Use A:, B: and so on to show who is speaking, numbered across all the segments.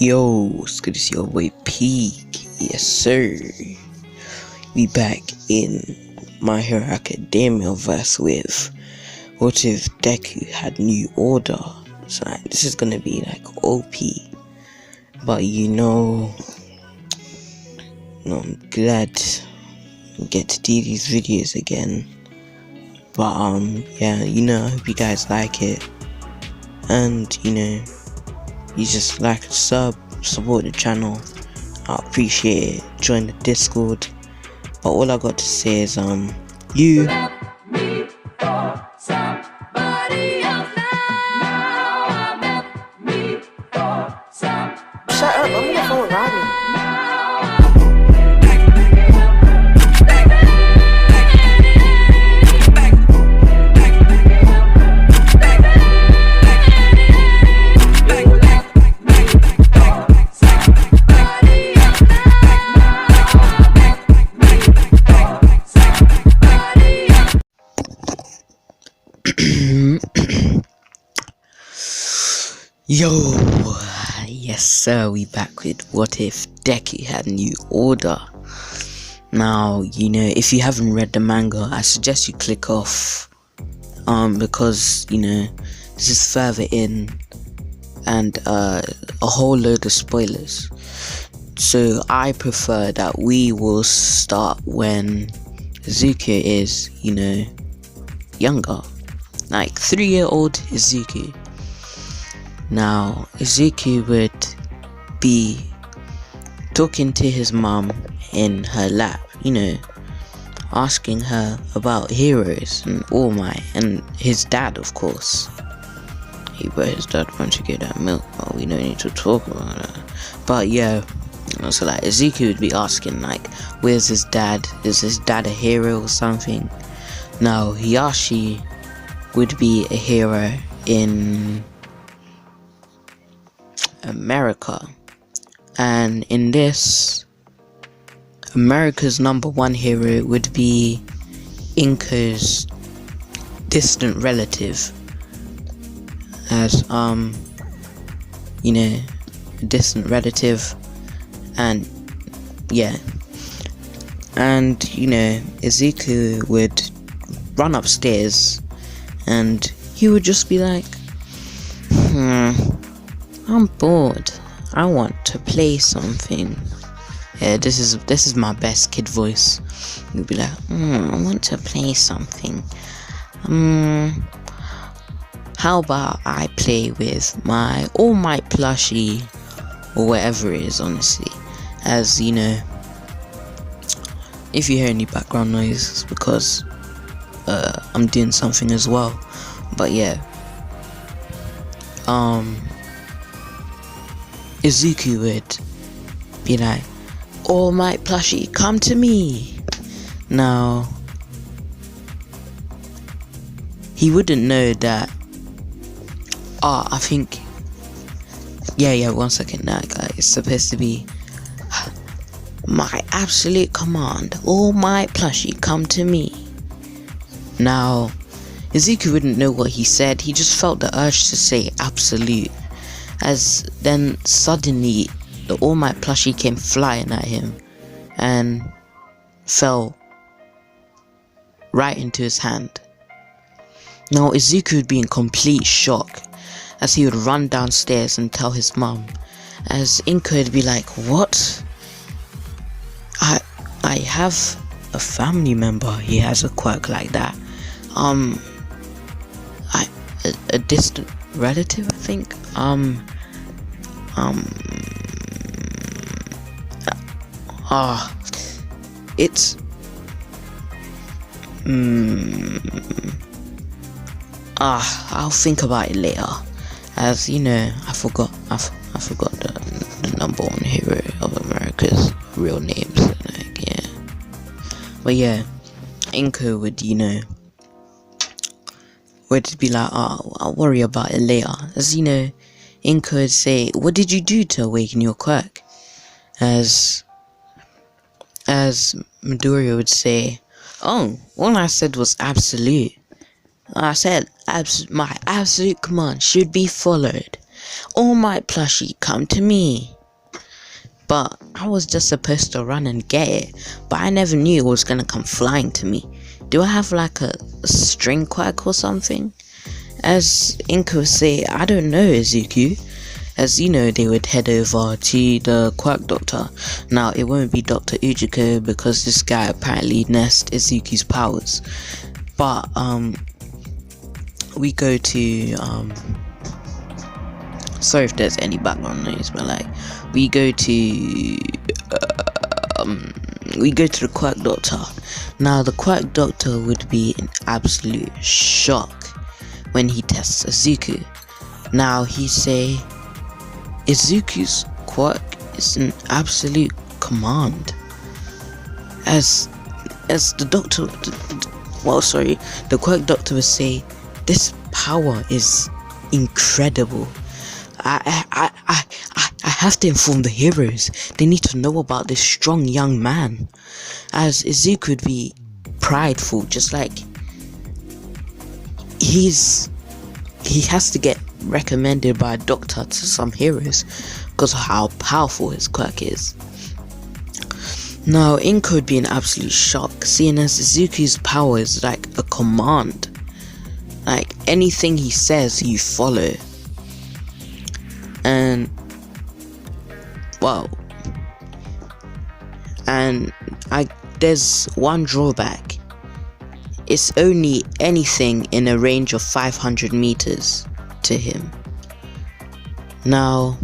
A: Yo, it's good to see your boy Peak. Yes, sir. We back in My Hero Academia verse with what if Deku had new order? So this is gonna be like OP. But I'm glad we get to do these videos again. But I hope you guys like it. And you just like and support the channel. I appreciate it. Join the Discord. But all I got to say is you left me for somebody else now. Left me for somebody.
B: Shut up, I'm on the phone with Rodney.
A: Yo, yes sir, we back with what if Deku had new order. Now, if you haven't read the manga, I suggest you click off, because this is further in, and a whole load of spoilers. So I prefer that we will start when Izuku is, younger, like 3-year-old Izuku. Now, Izuku would be talking to his mom in her lap, asking her about heroes and All Might, and his dad, of course. But his dad wants to get that milk, but we don't need to talk about that. But yeah, so like Izuku would be asking like, where's his dad? Is his dad a hero or something? Now, Hiyashi would be a hero in America, and in this, America's #1 hero would be Inko's distant relative, as distant relative, and Izuku would run upstairs and he would just be like, I'm bored. I want to play something. Yeah, this is my best kid voice. You'd be like, I want to play something. How about I play with my All Might plushie, or whatever it is, honestly. As if you hear any background noise, it's because I'm doing something as well. But yeah, Izuku would be like, All Might plushie, come to me. Now, he wouldn't know that. I think, one second, that guy is supposed to be, my absolute command, All Might plushie, come to me. Now, Izuku wouldn't know what he said. He just felt the urge to say absolute, as then suddenly the All Might plushie came flying at him and fell right into his hand. Now Izuku would be in complete shock, as he would run downstairs and tell his mum, as Inko would be like, what? I have a family member, he has a quirk like that. A distant relative, I think. It's I'll think about it later, as I forgot the #1 hero of America's real names, but yeah, Inko would be like, I'll worry about it later, as Inko would say, what did you do to awaken your quirk? As Midoriya would say, oh, all I said was absolute. I said my absolute command should be followed. All Might plushie, come to me. But I was just supposed to run and get it, but I never knew it was gonna come flying to me. Do I have like a string quack or something? As Inko would say, I don't know, Izuku. As you know, they would head over to the quack doctor. Now it won't be Dr. Ujiko because this guy apparently nest Izuku's powers. But we go to sorry if there's any background noise, but like we go to the quack doctor. Now the quack doctor would be in absolute shock when he tests Izuku. Now he say Izuku's quack is an absolute command. As the doctor, the quack doctor would say, this power is incredible. I have to inform the heroes. They need to know about this strong young man. As Izuku would be prideful, just like he has to get recommended by a doctor to some heroes because of how powerful his quirk is. Now Inko would be in absolute shock, seeing as Izuku's power is like a command. Like anything he says you follow. And wow. And there's one drawback. It's only anything in a range of 500 meters to him. Now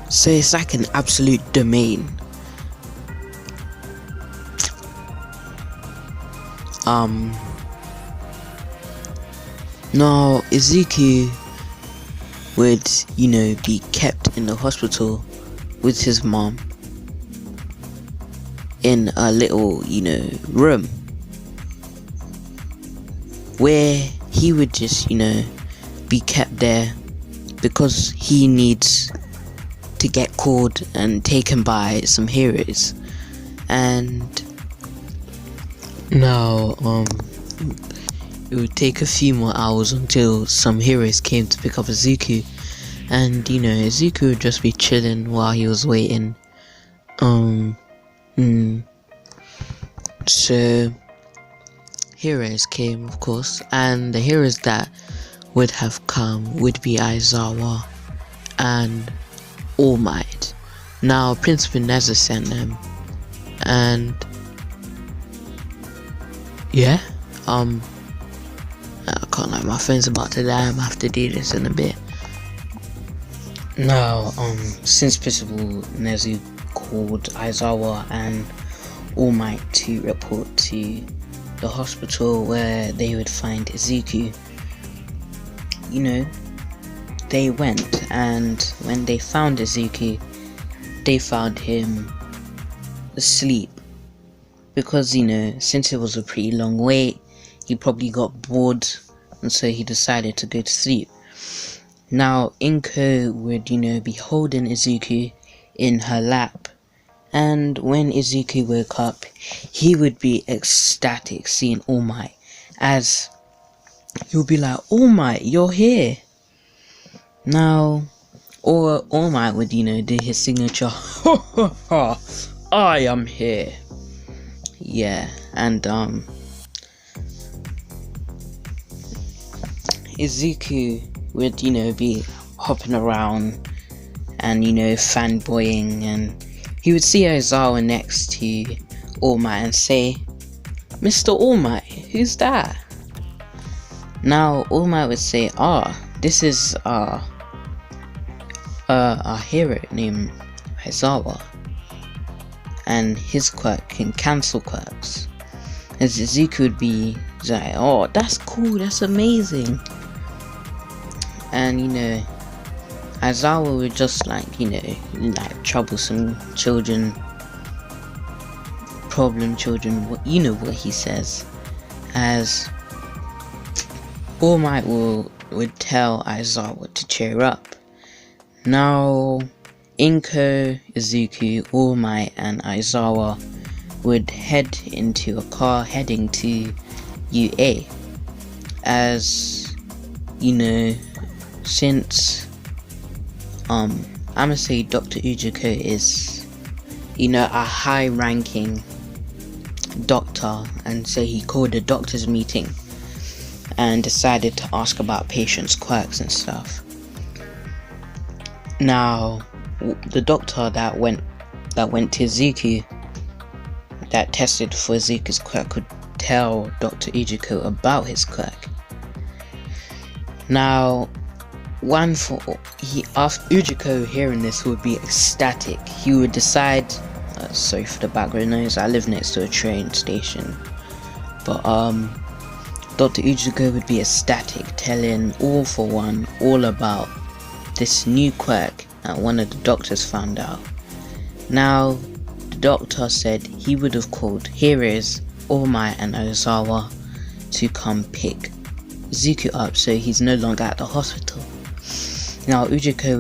A: so it's like an absolute domain. Now Izuku would, be kept in the hospital with his mom in a little, room where he would just, be kept there because he needs to get called and taken by some heroes. And now it would take a few more hours until some heroes came to pick up Izuku, and Izuku would just be chilling while he was waiting. So heroes came, of course, and the heroes that would have come would be Aizawa and All Might. Now Principal Neza sent them, and yeah, I can't lie, my phone's about to die. I'm gonna have to do this in a bit. Now, since Principal Nezu called Aizawa and All Might to report to the hospital where they would find Izuku, they went, and when they found Izuku, they found him asleep. Because, since it was a pretty long wait, he probably got bored, and so he decided to go to sleep. Now, Inko would, be holding Izuku in her lap, and when Izuku woke up, he would be ecstatic seeing All Might, as he would be like, All Might, you're here. Now, All Might would, do his signature, ha ha ha, I am here. Yeah, and Izuku would, be hopping around and, fanboying, and he would see Aizawa next to All Might and say, Mr. All Might, who's that? Now, All Might would say, this is our hero named Aizawa, and his quirk can cancel quirks. As Izuku would be like, oh, that's cool, that's amazing. And Aizawa would just like troublesome children, problem children, what he says. As All Might would tell Aizawa to cheer up. Now Inko, Izuku, All Might and Aizawa would head into a car heading to UA. as you know, since I'ma say Dr. Ujiko is, you know, a high ranking doctor, and so he called a doctor's meeting and decided to ask about patients' quirks and stuff. Now, the doctor that went to Zuko, that tested for Zuko's quirk, could tell Dr. Ujiko about his quirk. Now, after Ujiko hearing this would be ecstatic. He would decide, sorry for the background noise, I live next to a train station, but Dr. Ujiko would be ecstatic, telling All for One all about this new quirk that one of the doctors found out. Now, the doctor said he would have called heroes All Might and Ozawa to come pick Zuko up, so he's no longer at the hospital. Now, Ujiko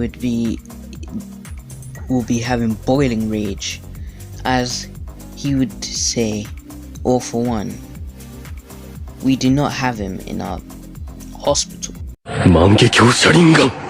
A: will be having boiling rage, as he would say, All for One, we do not have him in our hospital. 万華鏡車輪眼